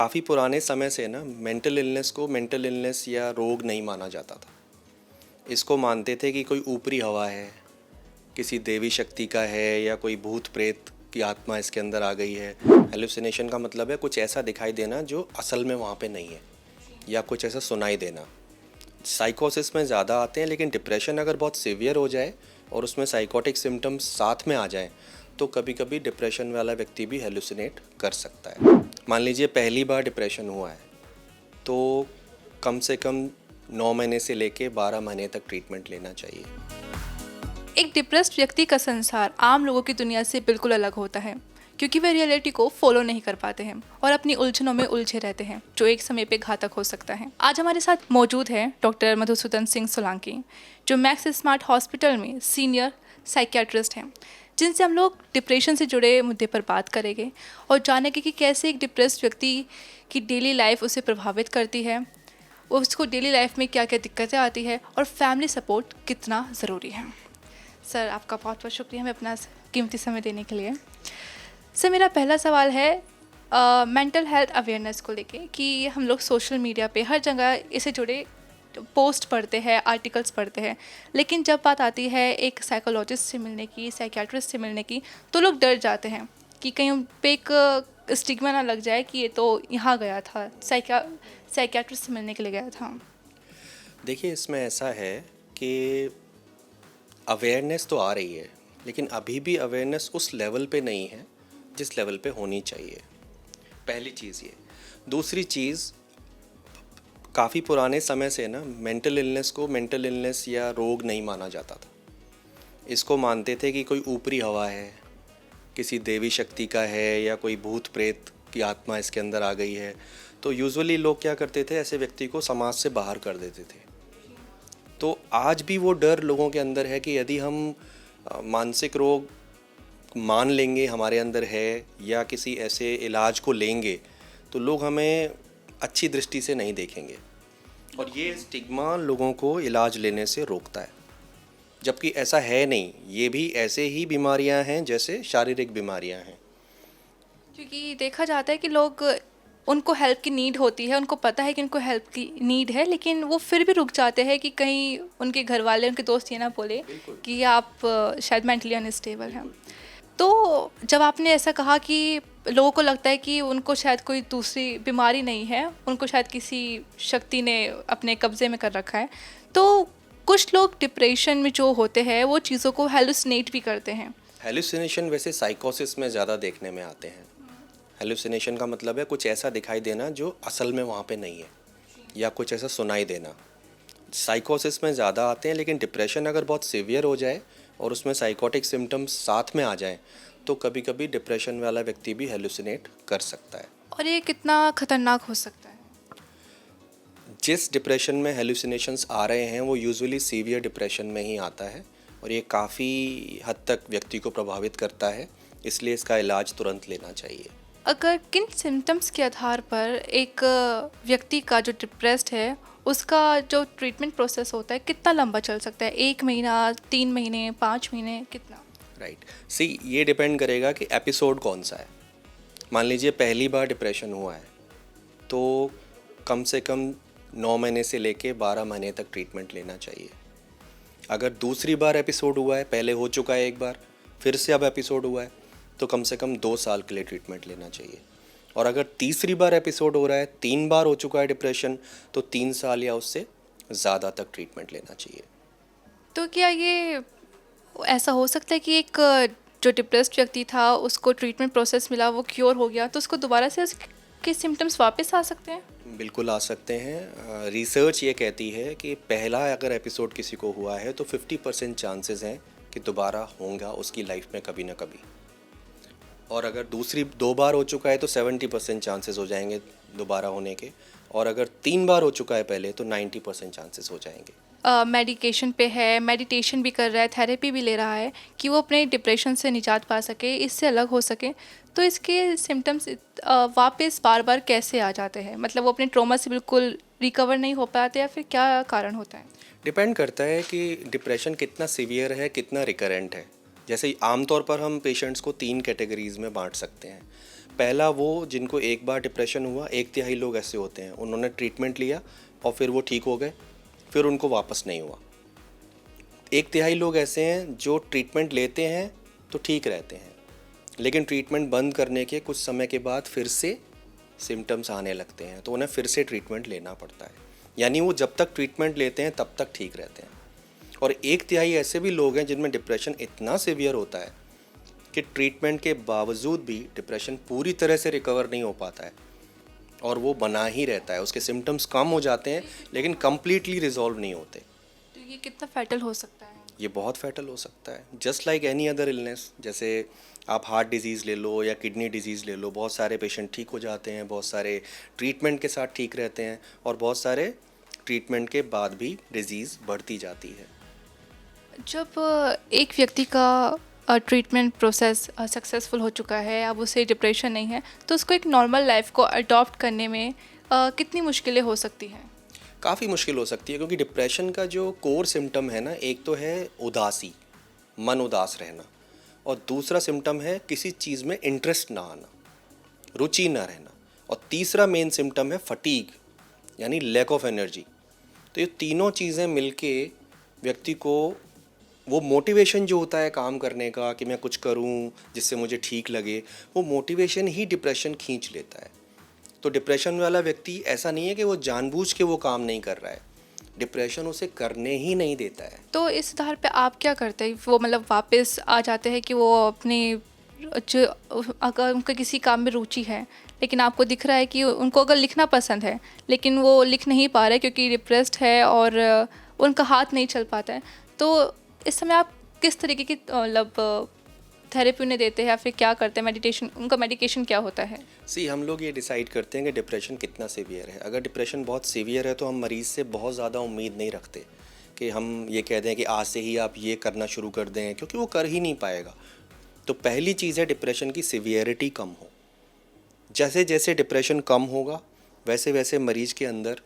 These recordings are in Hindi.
काफ़ी पुराने समय से ना मेंटल इलनेस को मेंटल इलनेस या रोग नहीं माना जाता था। इसको मानते थे कि कोई ऊपरी हवा है, किसी देवी शक्ति का है या कोई भूत प्रेत की आत्मा इसके अंदर आ गई है। हेलुसिनेशन का मतलब है कुछ ऐसा दिखाई देना जो असल में वहाँ पे नहीं है, या कुछ ऐसा सुनाई देना। साइकोसिस में ज़्यादा आते हैं, लेकिन डिप्रेशन अगर बहुत सीवियर हो जाए और उसमें साइकोटिक सिम्टम्स साथ में आ जाएं तो कभी कभी डिप्रेशन वाला व्यक्ति भी हेलुसिनेट कर सकता है। मान लीजिए पहली बार डिप्रेशन हुआ है तो कम से कम 9 महीने से लेके 12 महीने तक ट्रीटमेंट लेना चाहिए। एक डिप्रेस्ड व्यक्ति का संसार आम लोगों की दुनिया से बिल्कुल अलग होता है, क्योंकि वे रियलिटी को फॉलो नहीं कर पाते हैं और अपनी उलझनों में उलझे रहते हैं, जो एक समय पे घातक हो सकता है। आज हमारे साथ मौजूद है डॉक्टर मधुसूदन सिंह सोलंकी, जो मैक्स स्मार्ट हॉस्पिटल में सीनियर साइकियाट्रिस्ट हैं, जिनसे हम लोग डिप्रेशन से जुड़े मुद्दे पर बात करेंगे और जानेंगे कि कैसे एक डिप्रेस्ड व्यक्ति की डेली लाइफ उसे प्रभावित करती है, उसको डेली लाइफ में क्या क्या दिक्कतें आती है और फैमिली सपोर्ट कितना ज़रूरी है। सर, आपका बहुत बहुत शुक्रिया हमें अपना कीमती समय देने के लिए। सर, मेरा पहला सवाल है मेंटल हेल्थ अवेयरनेस को लेके कि हम लोग सोशल मीडिया पे हर जगह इससे जुड़े पोस्ट पढ़ते हैं, आर्टिकल्स पढ़ते हैं, लेकिन जब बात आती है एक साइकोलॉजिस्ट से मिलने की, साइकियाट्रिस्ट से मिलने की, तो लोग डर जाते हैं कि कहीं उन पे एक स्टिग्मा ना लग जाए कि ये तो यहाँ गया था, साइकियाट्रिस्ट से मिलने के लिए गया था। देखिए, इसमें ऐसा है कि अवेयरनेस तो आ रही है, लेकिन अभी भी अवेयरनेस उस लेवल पे नहीं है जिस लेवल पे होनी चाहिए। पहली चीज़ ये। दूसरी चीज़, काफ़ी पुराने समय से ना मेंटल इलनेस को मेंटल इलनेस या रोग नहीं माना जाता था। इसको मानते थे कि कोई ऊपरी हवा है, किसी देवी शक्ति का है या कोई भूत प्रेत की आत्मा इसके अंदर आ गई है। तो यूजुअली लोग क्या करते थे, ऐसे व्यक्ति को समाज से बाहर कर देते थे। तो आज भी वो डर लोगों के अंदर है कि यदि हम मानसिक रोग मान लेंगे हमारे अंदर है या किसी ऐसे इलाज को लेंगे तो लोग हमें अच्छी दृष्टि से नहीं देखेंगे, और ये स्टिग्मा लोगों को इलाज लेने से रोकता है। जबकि ऐसा है नहीं, ये भी ऐसे ही बीमारियां हैं जैसे शारीरिक बीमारियां हैं। क्योंकि देखा जाता है कि लोग, उनको हेल्प की नीड होती है, उनको पता है कि उनको हेल्प की नीड है, लेकिन वो फिर भी रुक जाते हैं कि कहीं उनके घर वाले, उनके दोस्त ये ना बोले कि आप शायद मेंटली अनस्टेबल हैं। तो जब आपने ऐसा कहा कि लोगों को लगता है कि उनको शायद कोई दूसरी बीमारी नहीं है, उनको शायद किसी शक्ति ने अपने कब्जे में कर रखा है, तो कुछ लोग डिप्रेशन में जो होते हैं वो चीज़ों को हेलुसिनेट भी करते हैं। हेलुसिनेशन वैसे साइकोसिस में ज़्यादा देखने में आते हैं। हेलुसिनेशन का मतलब है कुछ ऐसा दिखाई देना जो असल में वहाँ पे नहीं है, या कुछ ऐसा सुनाई देना। साइकोसिस में ज़्यादा आते हैं, लेकिन डिप्रेशन अगर बहुत सीवियर हो जाए और उसमें साइकोटिक सिम्टम्स साथ में आ जाएं तो कभी कभी डिप्रेशन वाला व्यक्ति भी हेलुसिनेट कर सकता है। और ये कितना खतरनाक हो सकता है? जिस डिप्रेशन में हेलुसिनेशंस आ रहे हैं वो यूजुअली सीवियर डिप्रेशन में ही आता है, और ये काफ़ी हद तक व्यक्ति को प्रभावित करता है, इसलिए इसका इलाज तुरंत लेना चाहिए। अगर किन सिम्टम्स के आधार पर एक व्यक्ति का जो डिप्रेस्ड है उसका जो ट्रीटमेंट प्रोसेस होता है कितना लंबा चल सकता है? 1 महीना, 3 महीने, 5 महीने, कितना? राइट, सी, ये डिपेंड करेगा कि एपिसोड कौन सा है। मान लीजिए पहली बार डिप्रेशन हुआ है तो कम से कम 9 महीने से लेके 12 महीने तक ट्रीटमेंट लेना चाहिए। अगर दूसरी बार एपिसोड हुआ है, पहले हो चुका है एक बार, फिर से अब एपिसोड हुआ है, तो कम से कम 2 साल के लिए ट्रीटमेंट लेना चाहिए। और अगर तीसरी बार एपिसोड हो रहा है, 3 बार हो चुका है डिप्रेशन, तो 3 साल या उससे ज़्यादा तक ट्रीटमेंट लेना चाहिए। तो क्या ये ऐसा हो सकता है कि एक जो डिप्रेस्ड व्यक्ति था उसको ट्रीटमेंट प्रोसेस मिला, वो क्योर हो गया, तो उसको दोबारा से उसके सिम्टम्स वापस आ सकते हैं? बिल्कुल आ सकते हैं। रिसर्च ये कहती है कि पहला अगर एपिसोड किसी को हुआ है तो 50% चांसेस हैं कि दोबारा होगा उसकी लाइफ में कभी ना कभी, और अगर दूसरी 2 बार हो चुका है तो 70% चांसेस हो जाएंगे दोबारा होने के, और अगर 3 बार हो चुका है पहले तो 90% चांसेस हो जाएंगे। मेडिकेशन पे है, मेडिटेशन भी कर रहा है, थेरेपी भी ले रहा है कि वो अपने डिप्रेशन से निजात पा सके, इससे अलग हो सके, तो इसके सिम्टम्स वापस बार बार कैसे आ जाते हैं? मतलब वो अपने ट्रॉमा से बिल्कुल रिकवर नहीं हो पाते, या फिर क्या कारण होता है? डिपेंड करता है कि डिप्रेशन कितना सीवियर है, कितना रिकरेंट है। जैसे आमतौर पर हम पेशेंट्स को 3 कैटेगरीज़ में बांट सकते हैं। पहला वो जिनको एक बार डिप्रेशन हुआ, 1/3 लोग ऐसे होते हैं, उन्होंने ट्रीटमेंट लिया और फिर वो ठीक हो गए, फिर उनको वापस नहीं हुआ। 1/3 लोग ऐसे हैं जो ट्रीटमेंट लेते हैं तो ठीक रहते हैं, लेकिन ट्रीटमेंट बंद करने के कुछ समय के बाद फिर से सिम्टम्स आने लगते हैं, तो उन्हें फिर से ट्रीटमेंट लेना पड़ता है। यानी वो जब तक ट्रीटमेंट लेते हैं तब तक ठीक रहते हैं। और 1/3 ऐसे भी लोग हैं जिनमें डिप्रेशन इतना सीवियर होता है कि ट्रीटमेंट के बावजूद भी डिप्रेशन पूरी तरह से रिकवर नहीं हो पाता है और वो बना ही रहता है। उसके सिम्टम्स कम हो जाते हैं लेकिन कम्प्लीटली रिजॉल्व नहीं होते। तो ये कितना फैटल हो सकता है? ये बहुत फैटल हो सकता है, just like any other illness. जैसे आप हार्ट डिजीज़ ले लो या किडनी डिजीज़ ले लो, बहुत सारे पेशेंट ठीक हो जाते हैं, बहुत सारे ट्रीटमेंट के साथ ठीक रहते हैं और बहुत सारे ट्रीटमेंट के बाद भी डिजीज़ बढ़ती जाती है। जब एक व्यक्ति का ट्रीटमेंट प्रोसेस सक्सेसफुल हो चुका है, अब उसे डिप्रेशन नहीं है, तो उसको एक नॉर्मल लाइफ को अडॉप्ट करने में कितनी मुश्किलें हो सकती हैं? काफ़ी मुश्किल हो सकती है, क्योंकि डिप्रेशन का जो कोर सिम्टम है ना, एक तो है उदासी, मन उदास रहना, और दूसरा सिम्टम है किसी चीज़ में इंटरेस्ट ना आना, रुचि ना रहना, और तीसरा मेन सिम्टम है फटीग, यानी लैक ऑफ एनर्जी। तो ये तीनों चीज़ें मिलके व्यक्ति को वो मोटिवेशन जो होता है काम करने का कि मैं कुछ करूं जिससे मुझे ठीक लगे, वो मोटिवेशन ही डिप्रेशन खींच लेता है। तो डिप्रेशन वाला व्यक्ति ऐसा नहीं है कि वो जानबूझ के वो काम नहीं कर रहा है, डिप्रेशन उसे करने ही नहीं देता है। तो इस आधार पे आप क्या करते हैं? वो मतलब वापस आ जाते हैं कि वो अपने जो अगर उनका किसी काम में रुचि है, लेकिन आपको दिख रहा है कि उनको अगर लिखना पसंद है लेकिन वो लिख नहीं पा रहे क्योंकि डिप्रेस्ड है और उनका हाथ नहीं चल पाता है, तो इस समय आप किस तरीके की मतलब थेरेपी उन्हें देते हैं या फिर क्या करते हैं? मेडिटेशन, उनका मेडिकेशन क्या होता है? हम लोग ये डिसाइड करते हैं कि डिप्रेशन कितना सीवियर है। अगर डिप्रेशन बहुत सीवियर है तो हम मरीज़ से बहुत ज़्यादा उम्मीद नहीं रखते कि हम ये कह दें कि आज से ही आप ये करना शुरू कर दें, क्योंकि वो कर ही नहीं पाएगा। तो पहली चीज़ है डिप्रेशन की सीवियरिटी कम हो। जैसे जैसे डिप्रेशन कम होगा वैसे वैसे मरीज़ के अंदर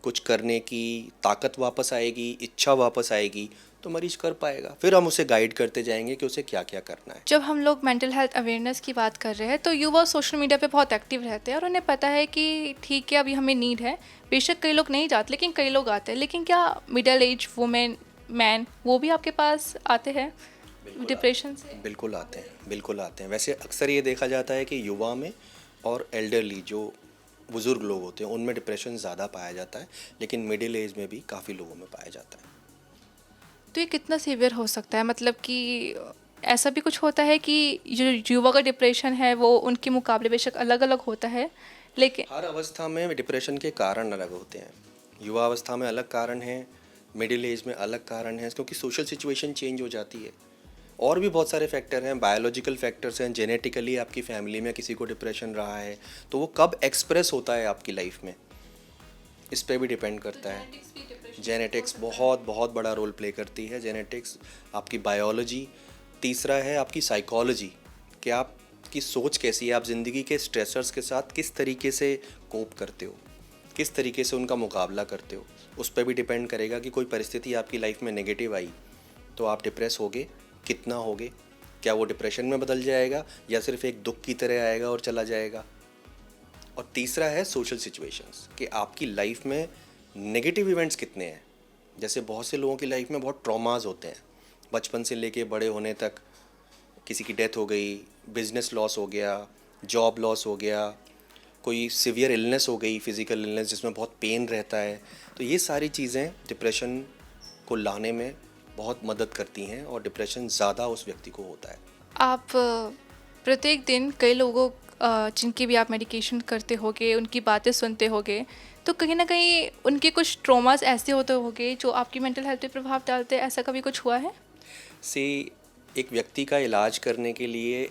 कुछ करने की ताकत वापस आएगी, इच्छा वापस आएगी, तो मरीज कर पाएगा। फिर हम उसे गाइड करते जाएंगे कि उसे क्या क्या करना है। जब हम लोग मेंटल हेल्थ अवेयरनेस की बात कर रहे हैं तो युवा सोशल मीडिया पे बहुत एक्टिव रहते हैं और उन्हें पता है कि ठीक है अभी हमें नीड है। बेशक कई लोग नहीं जाते लेकिन कई लोग आते हैं। लेकिन क्या मिडिल एज वुमेन, मैन, वो भी आपके पास आते हैं डिप्रेशन से? बिल्कुल आते हैं, बिल्कुल आते हैं। वैसे अक्सर ये देखा जाता है कि युवा में और एल्डरली जो बुज़ुर्ग लोग होते हैं उनमें डिप्रेशन ज़्यादा पाया जाता है, लेकिन मिडिल एज में भी काफ़ी लोगों में पाया जाता है। तो ये कितना सीवियर हो सकता है? मतलब कि ऐसा भी कुछ होता है कि जो युवा का डिप्रेशन है वो उनके मुकाबले बेशक अलग अलग होता है, लेकिन हर अवस्था में डिप्रेशन के कारण अलग होते हैं। युवा अवस्था में अलग कारण हैं, मिडिल एज में अलग कारण हैं, क्योंकि सोशल सिचुएशन चेंज हो जाती है। और भी बहुत सारे फैक्टर हैं, बायोलॉजिकल फैक्टर्स हैं, जेनेटिकली आपकी फैमिली में किसी को डिप्रेशन रहा है तो वो कब एक्सप्रेस होता है आपकी लाइफ में, इस पर भी डिपेंड करता है। जेनेटिक्स बहुत बहुत बड़ा रोल प्ले करती है। जेनेटिक्स, आपकी बायोलॉजी, तीसरा है आपकी साइकोलॉजी, कि आपकी सोच कैसी है, आप ज़िंदगी के स्ट्रेसर्स के साथ किस तरीके से कोप करते हो, किस तरीके से उनका मुकाबला करते हो, उस पर भी डिपेंड करेगा कि कोई परिस्थिति आपकी लाइफ में नेगेटिव आई तो आप डिप्रेस होगे, कितना होगे, क्या वो डिप्रेशन में बदल जाएगा या सिर्फ एक दुख की तरह आएगा और चला जाएगा। और तीसरा है सोशल सिचुएशंस, कि आपकी लाइफ में नेगेटिव इवेंट्स कितने हैं। जैसे बहुत से लोगों की लाइफ में बहुत ट्रॉमाज होते हैं, बचपन से लेके बड़े होने तक। किसी की डेथ हो गई, बिजनेस लॉस हो गया, जॉब लॉस हो गया, कोई सीवियर इलनेस हो गई, फिज़िकल इलनेस जिसमें बहुत पेन रहता है। तो ये सारी चीज़ें डिप्रेशन को लाने में बहुत मदद करती हैं और डिप्रेशन ज़्यादा उस व्यक्ति को होता है। आप प्रत्येक दिन कई लोगों जिनकी भी आप मेडिकेशन करते होगे, उनकी बातें सुनते होगे, तो कहीं ना कहीं उनके कुछ ट्रॉमास ऐसे होते होंगे जो आपकी मेंटल हेल्थ पे प्रभाव डालते हैं। ऐसा कभी कुछ हुआ है? एक व्यक्ति का इलाज करने के लिए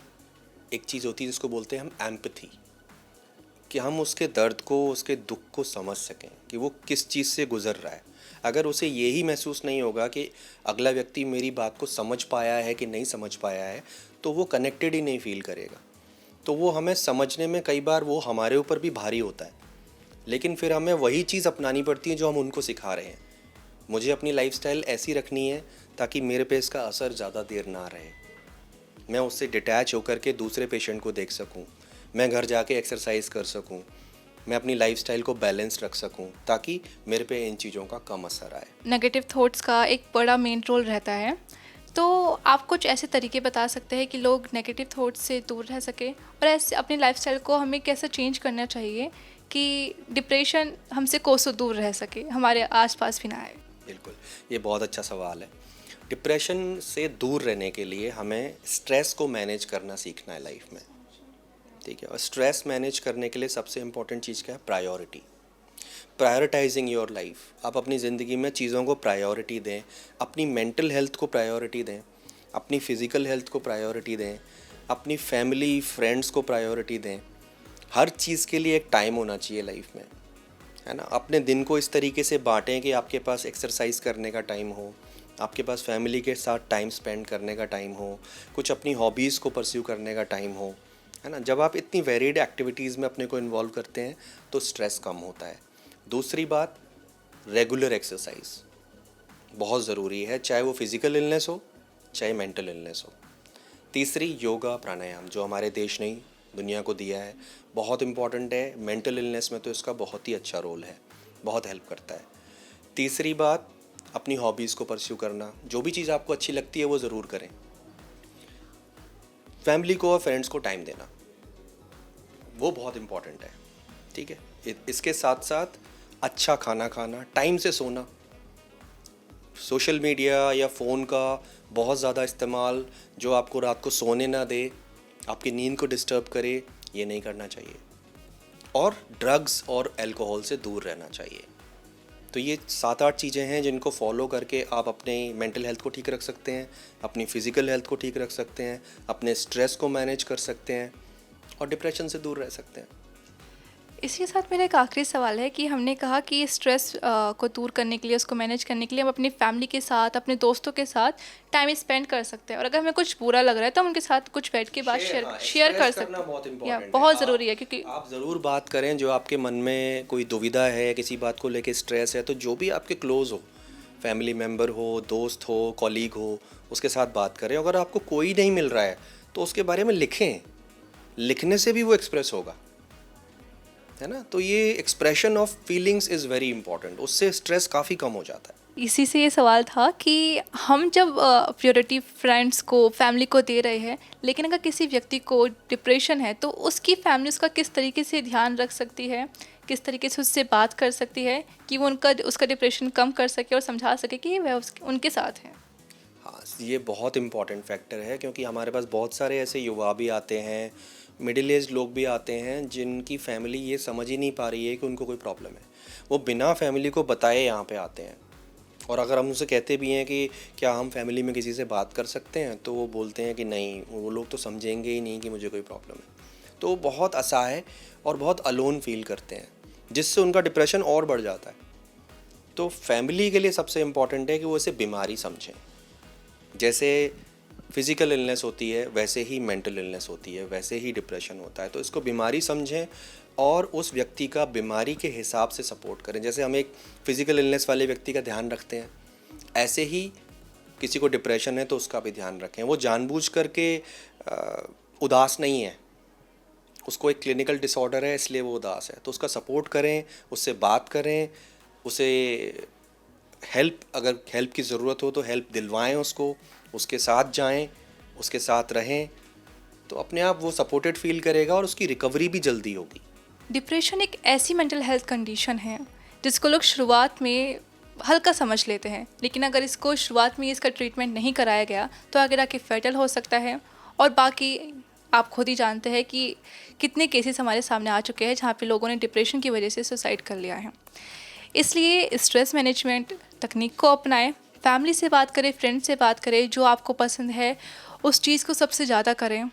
एक चीज़ होती है जिसको बोलते हैं हम एम्पैथी, कि हम उसके दर्द को, उसके दुख को समझ सकें कि वो किस चीज़ से गुज़र रहा है। अगर उसे यही महसूस नहीं होगा कि अगला व्यक्ति मेरी बात को समझ पाया है कि नहीं समझ पाया है, तो वो कनेक्टेड ही नहीं फील करेगा। तो वो हमें समझने में कई बार वो हमारे ऊपर भी भारी होता है, लेकिन फिर हमें वही चीज़ अपनानी पड़ती है जो हम उनको सिखा रहे हैं। मुझे अपनी लाइफस्टाइल ऐसी रखनी है ताकि मेरे पे इसका असर ज़्यादा देर ना रहे, मैं उससे डिटैच होकर के दूसरे पेशेंट को देख सकूं, मैं घर जाके एक्सरसाइज कर सकूं, मैं अपनी लाइफस्टाइल को बैलेंस रख सकूं, ताकि मेरे पे इन चीज़ों का कम असर आए। नेगेटिव थॉट्स का एक बड़ा मेन रोल रहता है, तो आप कुछ ऐसे तरीके बता सकते हैं कि लोग नेगेटिव थॉट्स से दूर रह सके, और ऐसे अपनी लाइफस्टाइल को हमें कैसे चेंज करना चाहिए कि डिप्रेशन हमसे कोसों दूर रह सके, हमारे आसपास भी ना आए। बिल्कुल, ये बहुत अच्छा सवाल है। डिप्रेशन से दूर रहने के लिए हमें स्ट्रेस को मैनेज करना सीखना है लाइफ में, ठीक है। और स्ट्रेस मैनेज करने के लिए सबसे इम्पोर्टेंट चीज़ क्या है? प्रायोरिटी। Prioritising your life. आप अपनी ज़िंदगी में चीज़ों को प्रायोरिटी दें, अपनी मेंटल हेल्थ को प्रायोरिटी दें, अपनी फ़िज़िकल हेल्थ को प्रायोरिटी दें, अपनी फैमिली फ्रेंड्स को प्रायोरिटी दें। हर चीज़ के लिए एक टाइम होना चाहिए लाइफ में, है ना। अपने दिन को इस तरीके से बांटें कि आपके पास एक्सरसाइज करने का टाइम हो, आपके पास फैमिली के साथ टाइम स्पेंड करने का टाइम हो, कुछ अपनी हॉबीज़ को परस्यू करने का टाइम हो, है ना। जब आप इतनी वेरिड एक्टिविटीज़ में अपने को इन्वॉल्व करते हैं तो स्ट्रेस कम होता है। दूसरी बात, रेगुलर एक्सरसाइज बहुत ज़रूरी है, चाहे वो फिज़िकल इलनेस हो चाहे मेंटल इलनेस हो। तीसरी, योगा प्राणायाम, जो हमारे देश ने दुनिया को दिया है, बहुत इम्पॉर्टेंट है। मेंटल इलनेस में तो इसका बहुत ही अच्छा रोल है, बहुत हेल्प करता है। तीसरी बात, अपनी हॉबीज़ को परस्यू करना, जो भी चीज़ आपको अच्छी लगती है वो ज़रूर करें। फैमिली को और फ्रेंड्स को टाइम देना, वो बहुत इम्पॉर्टेंट है, ठीक है। इसके साथ साथ अच्छा खाना खाना, टाइम से सोना। सोशल मीडिया या फ़ोन का बहुत ज़्यादा इस्तेमाल जो आपको रात को सोने ना दे, आपकी नींद को डिस्टर्ब करे, ये नहीं करना चाहिए। और ड्रग्स और अल्कोहल से दूर रहना चाहिए। तो ये 7-8 चीज़ें हैं जिनको फॉलो करके आप अपने मेंटल हेल्थ को ठीक रख सकते हैं, अपनी फ़िज़िकल हेल्थ को ठीक रख सकते हैं, अपने स्ट्रेस को मैनेज कर सकते हैं और डिप्रेशन से दूर रह सकते हैं। इसी के साथ मेरा एक आखिरी सवाल है कि हमने कहा कि स्ट्रेस को दूर करने के लिए, उसको मैनेज करने के लिए हम अपनी फैमिली के साथ, अपने दोस्तों के साथ टाइम स्पेंड कर सकते हैं, और अगर हमें कुछ बुरा लग रहा है तो हम उनके साथ कुछ बैठ के बात शेयर कर सकते हैं। बहुत या इम्पोर्टेंट है। बहुत ज़रूरी है, क्योंकि आप ज़रूर बात करें जो आपके मन में कोई दुविधा है, किसी बात को लेके स्ट्रेस है, तो जो भी आपके क्लोज़ हो, फैमिली मेम्बर हो, दोस्त हो, कॉलीग हो, उसके साथ बात करें। अगर आपको कोई नहीं मिल रहा है तो उसके बारे में लिखें, लिखने से भी वो एक्सप्रेस होगा, है ना। तो ये expression of feelings is very important, उससे स्ट्रेस काफ़ी कम हो जाता है। इसी से ये सवाल था कि हम जब प्योरिटी फ्रेंड्स को, फैमिली को दे रहे हैं, लेकिन अगर किसी व्यक्ति को डिप्रेशन है तो उसकी फैमिली उसका किस तरीके से ध्यान रख सकती है, किस तरीके से उससे बात कर सकती है कि वो उसका डिप्रेशन कम कर सके और समझा सके कि वह उनके साथ है। हाँ, ये बहुत इम्पॉर्टेंट फैक्टर है, क्योंकि हमारे पास बहुत सारे ऐसे युवा भी आते हैं, मिडिल एज लोग भी आते हैं जिनकी फैमिली ये समझ ही नहीं पा रही है कि उनको कोई प्रॉब्लम है। वो बिना फैमिली को बताए यहाँ पे आते हैं, और अगर हम उनसे कहते भी हैं कि क्या हम फैमिली में किसी से बात कर सकते हैं, तो वो बोलते हैं कि नहीं, वो लोग तो समझेंगे ही नहीं कि मुझे कोई प्रॉब्लम है। तो वो बहुत असहाय और बहुत अलोन फील करते हैं, जिससे उनका डिप्रेशन और बढ़ जाता है। तो फैमिली के लिए सबसे इम्पॉर्टेंट है कि वो इसे बीमारी समझें। जैसे फिज़िकल इलनेस होती है वैसे ही मेंटल इलनेस होती है, वैसे ही डिप्रेशन होता है। तो इसको बीमारी समझें और उस व्यक्ति का बीमारी के हिसाब से सपोर्ट करें। जैसे हम एक फ़िज़िकल इलनेस वाले व्यक्ति का ध्यान रखते हैं, ऐसे ही किसी को डिप्रेशन है तो उसका भी ध्यान रखें। वो जानबूझ करके उदास नहीं है, उसको एक क्लिनिकल डिसऑर्डर है इसलिए वो उदास है, तो उसका सपोर्ट करें, उससे बात करें, उसे अगर हेल्प की ज़रूरत हो तो हेल्प दिलवाएं उसको, उसके साथ जाएं, उसके साथ रहें, तो अपने आप वो सपोर्टेड फील करेगा और उसकी रिकवरी भी जल्दी होगी। डिप्रेशन एक ऐसी मेंटल हेल्थ कंडीशन है जिसको लोग शुरुआत में हल्का समझ लेते हैं, लेकिन अगर इसको शुरुआत में इसका ट्रीटमेंट नहीं कराया गया तो आगे जाके फैटल हो सकता है। और बाकी आप खुद ही जानते हैं कि कितने केसेस हमारे सामने आ चुके हैं जहाँ पे लोगों ने डिप्रेशन की वजह से सुसाइड कर लिया है। इसलिए स्ट्रेस मैनेजमेंट तकनीक को अपनाएं, फैमिली से बात करें, फ्रेंड से बात करें, जो आपको पसंद है उस चीज़ को सबसे ज़्यादा करें।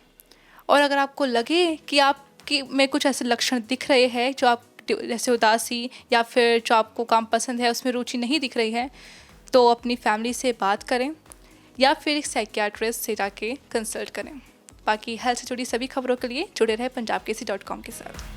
और अगर आपको लगे कि आपकी में कुछ ऐसे लक्षण दिख रहे हैं जो आप जैसे उदासी या फिर जो आपको काम पसंद है उसमें रुचि नहीं दिख रही है, तो अपनी फैमिली से बात करें या फिर एक साइकियाट्रिस्ट से जाके कंसल्ट करें। बाकी हेल्थ से जुड़ी सभी खबरों के लिए जुड़े रहे punjabkesi.com के साथ।